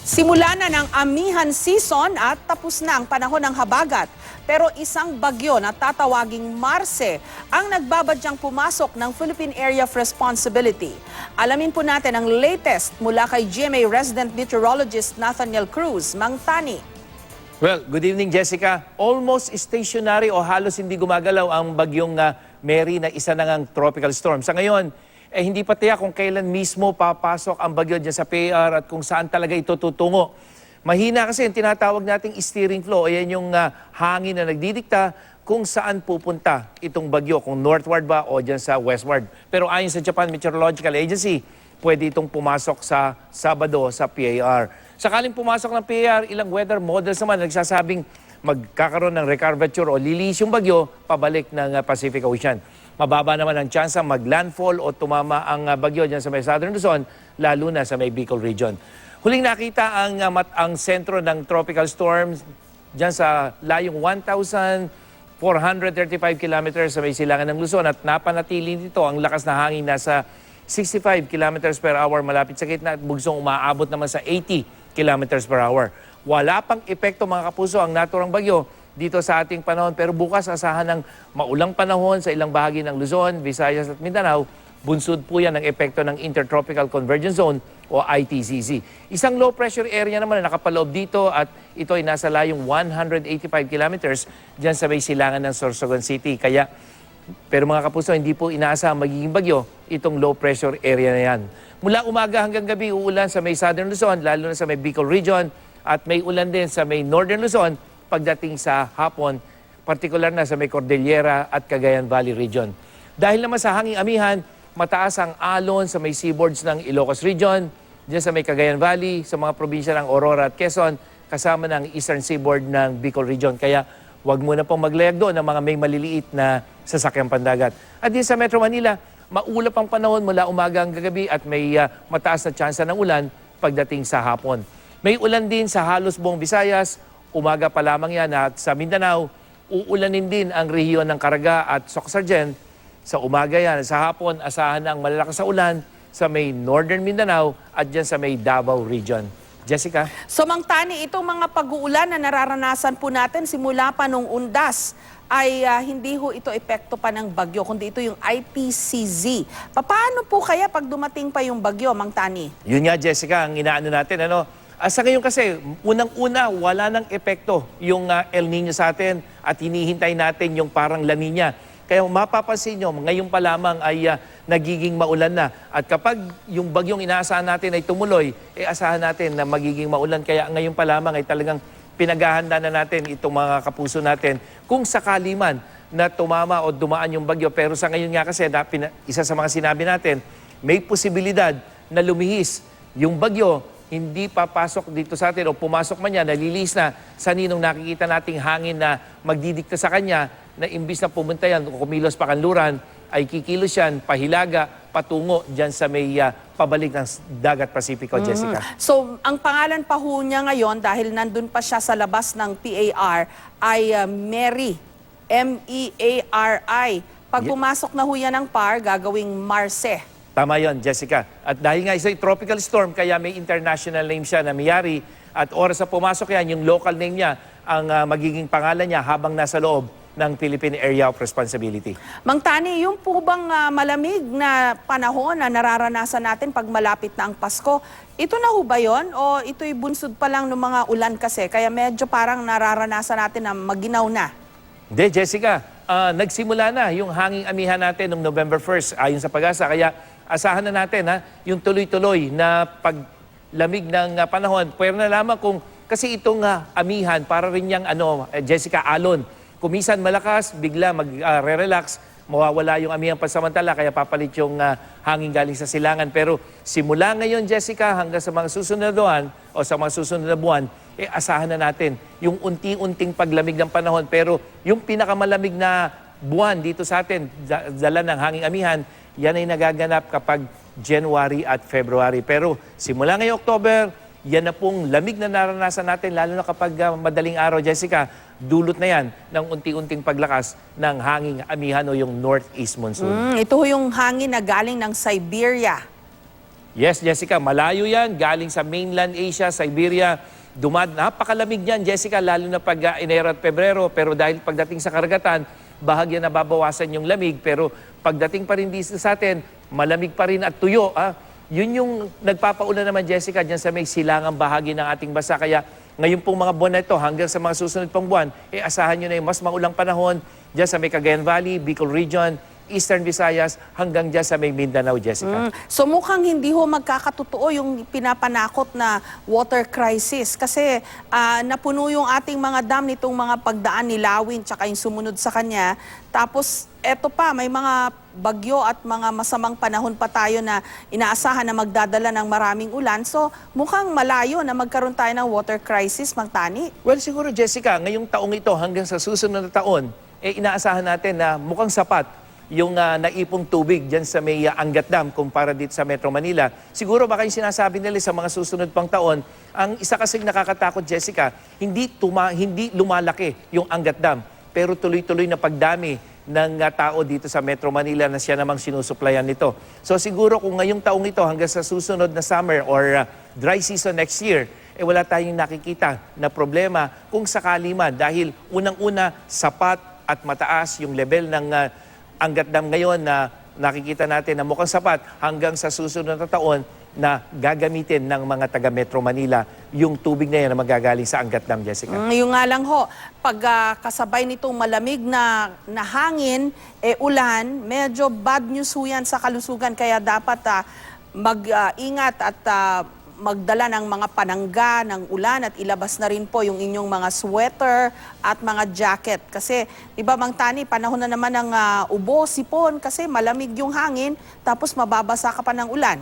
Simula na ng amihan season at tapos na ang panahon ng habagat. Pero isang bagyo na tatawaging Marce ang nagbabadyang pumasok ng Philippine Area of Responsibility. Alamin po natin ang latest mula kay GMA resident meteorologist Nathaniel Cruz. Mang Tani. Well, good evening Jessica. Almost stationary o halos hindi gumagalaw ang bagyong Mary na isa na ngang tropical storm. Sa ngayon, hindi pa tiyak kung kailan mismo papasok ang bagyo dyan sa PAR at kung saan talaga ito tutungo. Mahina kasi yung tinatawag nating steering flow. Ayan yung hangin na nagdidikta kung saan pupunta itong bagyo, kung northward ba o dyan sa westward. Pero ayon sa Japan Meteorological Agency, pwede itong pumasok sa Sabado sa PAR. Sakaling pumasok ng PAR, ilang weather models naman nagsasabing magkakaroon ng recurvature o lilis yung bagyo pabalik ng Pacific Ocean. Mababa naman ang tsansa mag-landfall o tumama ang bagyo dyan sa may Southern Luzon, lalo na sa may Bicol region. Huling nakita ang sentro ng tropical storms dyan sa layong 1,435 kilometers sa may silangan ng Luzon at napanatili dito ang lakas na hangin nasa 65 kilometers per hour malapit sa gitna at bugsong umaabot naman sa 80 kilometers per hour. Wala pang epekto mga kapuso ang naturang bagyo dito sa ating panahon pero bukas asahan ng maulang panahon sa ilang bahagi ng Luzon, Visayas at Mindanao. Bunsod po yan ng epekto ng Intertropical Convergence Zone o ITCZ. Isang low pressure area naman na nakapaloob dito at ito ay nasa layong 185 kilometers dyan sa may silangan ng Sorsogon City. Pero mga kapuso, hindi po inaasahang magiging bagyo itong low pressure area na yan. Mula umaga hanggang gabi, uulan sa may Southern Luzon, lalo na sa may Bicol region at may ulan din sa may Northern Luzon pagdating sa hapon, partikular na sa may Cordillera at Cagayan Valley region. Dahil naman sa hanging amihan, mataas ang alon sa may seaboards ng Ilocos region, dyan sa may Cagayan Valley, sa mga probinsya ng Aurora at Quezon, kasama ng eastern seaboard ng Bicol region. Kaya huwag muna pong maglayag doon ng mga may maliliit na sasakyang pandagat. At din sa Metro Manila, maulap ang panahon mula umaga hanggang gabi at may mataas na tsansa ng ulan pagdating sa hapon. May ulan din sa halos buong Visayas, umaga pa lamang yan at sa Mindanao, uulanin din ang rehiyon ng Caraga at Socsargen. Sa umaga yan, sa hapon, asahan ang malalakas sa ulan sa may Northern Mindanao at dyan sa may Davao region. Jessica? So Mang Tani, itong mga pag-uulan na nararanasan po natin simula pa nung undas ay hindi ho ito epekto pa ng bagyo, kundi ito yung IPCZ. Paano po kaya pag dumating pa yung bagyo, Mang Tani? Yun nga Jessica, ang inaano natin. Sa ngayon kasi, unang-una, wala nang epekto yung El Nino sa atin at hinihintay natin yung parang La Nina. Kaya mapapansin nyo, ngayon pa lamang ay nagiging maulan na. At kapag yung bagyong inaasahan natin ay tumuloy, asahan natin na magiging maulan. Kaya ngayon pa lamang ay talagang pinaghahanda na natin itong mga kapuso natin kung sakali man na tumama o dumaan yung bagyo. Pero sa ngayon nga kasi, isa sa mga sinabi natin, may posibilidad na lumihis yung bagyo, hindi papasok dito sa atin o pumasok man yan, nalilis na sa ninong nakikita nating hangin na magdidikta sa kanya na imbis na pumunta yan o kumilos pa kanluran, ay kikilos yan, pahilaga, patungo dyan sa may pabalik ng dagat Pasipiko, Jessica. So, ang pangalan pa ho niya ngayon, dahil nandun pa siya sa labas ng PAR, ay Mary. M-E-A-R-I. Pag pumasok na ho yan ng PAR, gagawing Marce. Tama yon, Jessica. At dahil nga isa'y tropical storm, kaya may international name siya na Miyari. At oras na pumasok yan, yung local name niya, ang magiging pangalan niya habang nasa loob ng Philippine Area of Responsibility. Mang Tani, yung po bang malamig na panahon na nararanasan natin pag malapit na ang Pasko, ito na ho ba yun? O ito'y bunsod pa lang ng mga ulan kasi? Kaya medyo parang nararanasan natin na maginaw na. Hindi, Jessica. Nagsimula na yung hanging amihan natin noong November 1st ayon sa Pag-asa. Kaya asahan na natin yung tuloy-tuloy na paglamig ng panahon. Pwede na lamang kung kasi itong amihan para rin yung Jessica, alon. Kumisan malakas, bigla mag-relax, mawawala yung amihan pansamantala kaya papalit yung hangin galing sa silangan. Pero simula ngayon, Jessica, hanggang sa mga susunod na buwan o sa mga susunod na buwan, asahan na natin yung unti-unting paglamig ng panahon. Pero yung pinakamalamig na buwan dito sa atin, dala ng hanging amihan, yan ay nagaganap kapag January at February. Pero simula ngayong October, yan na pong lamig na naranasan natin, lalo na kapag madaling araw, Jessica, dulot na yan ng unti-unting paglakas ng hanging amihan o yung northeast monsoon. Ito yung hangin na galing ng Siberia. Yes, Jessica, malayo yan. Galing sa mainland Asia, Siberia. Napakalamig niyan, Jessica, lalo na pag Enero at Pebrero. Pero dahil pagdating sa karagatan, bahagya nababawasan yung lamig. Pero pagdating pa rin dito sa atin, malamig pa rin at tuyo. Yun yung nagpapauna naman, Jessica, dyan sa may silangang bahagi ng ating bansa. Kaya ngayon pong mga buwan na ito, hanggang sa mga susunod pang buwan, asahan nyo na yung mas maulang panahon dyan sa may Cagayan Valley, Bicol Region, Eastern Visayas, hanggang dyan sa may Mindanao, Jessica. So mukhang hindi ho magkakatotoo yung pinapanakot na water crisis kasi napuno yung ating mga dam nitong mga pagdaan ni Lawin tsaka yung sumunod sa kanya. Tapos eto pa, may mga bagyo at mga masamang panahon pa tayo na inaasahan na magdadala ng maraming ulan. So mukhang malayo na magkaroon tayo ng water crisis, Mang Tani. Well, siguro, Jessica, ngayong taong ito hanggang sa susunod na taon, inaasahan natin na mukhang sapat yung naipong tubig dyan sa may Angat Dam kumpara dito sa Metro Manila. Siguro baka yung sinasabi nila sa mga susunod pang taon, ang isa kasing nakakatakot, Jessica, hindi lumalaki yung Angat Dam, pero tuloy-tuloy na pagdami ng tao dito sa Metro Manila na siya namang sinusuplayan nito. So siguro kung ngayong taong ito hanggang sa susunod na summer or dry season next year, wala tayong nakikita na problema kung sakali man dahil unang-una sapat at mataas yung level ng Angat Dam ngayon na nakikita natin na mukhang sapat hanggang sa susunod na taon na gagamitin ng mga taga Metro Manila yung tubig na yan na magagaling sa Angat Dam, Jessica. Yung nga lang ho, pag kasabay nitong malamig na hangin, ulan, medyo bad news ho yan sa kalusugan. Kaya dapat mag-ingat at magdala ng mga panangga ng ulan at ilabas na rin po yung inyong mga sweater at mga jacket. Kasi, di ba Mang Tani, panahon na naman ng ubo, sipon, kasi malamig yung hangin, tapos mababasa ka pa ng ulan.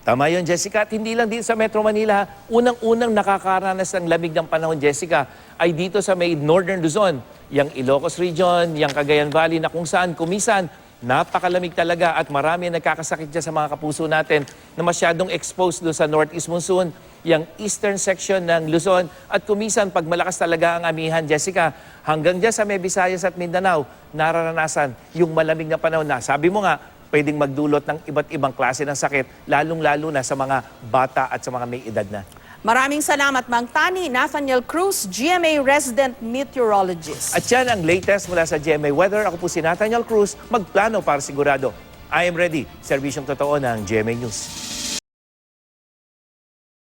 Tama yun, Jessica. At hindi lang dito sa Metro Manila, unang-unang nakakaranas ng lamig ng panahon, Jessica, ay dito sa may Northern Luzon, yung Ilocos Region, yung Cagayan Valley na kung saan kumisan, napakalamig talaga at marami nagkakasakit dyan sa mga kapuso natin na masyadong exposed doon sa Northeast Monsoon, yung eastern section ng Luzon. At kumisan, pag malakas talaga ang amihan, Jessica, hanggang dyan sa may Visayas at Mindanao, nararanasan yung malamig na panahon na, sabi mo nga, pwedeng magdulot ng iba't ibang klase ng sakit, lalong-lalo na sa mga bata at sa mga may edad na. Maraming salamat, Mang Tani. Nathaniel Cruz, GMA Resident Meteorologist. At yan ang latest mula sa GMA Weather. Ako po si Nathaniel Cruz, magplano para sigurado. I am ready. Serbisyong totoo ng GMA News.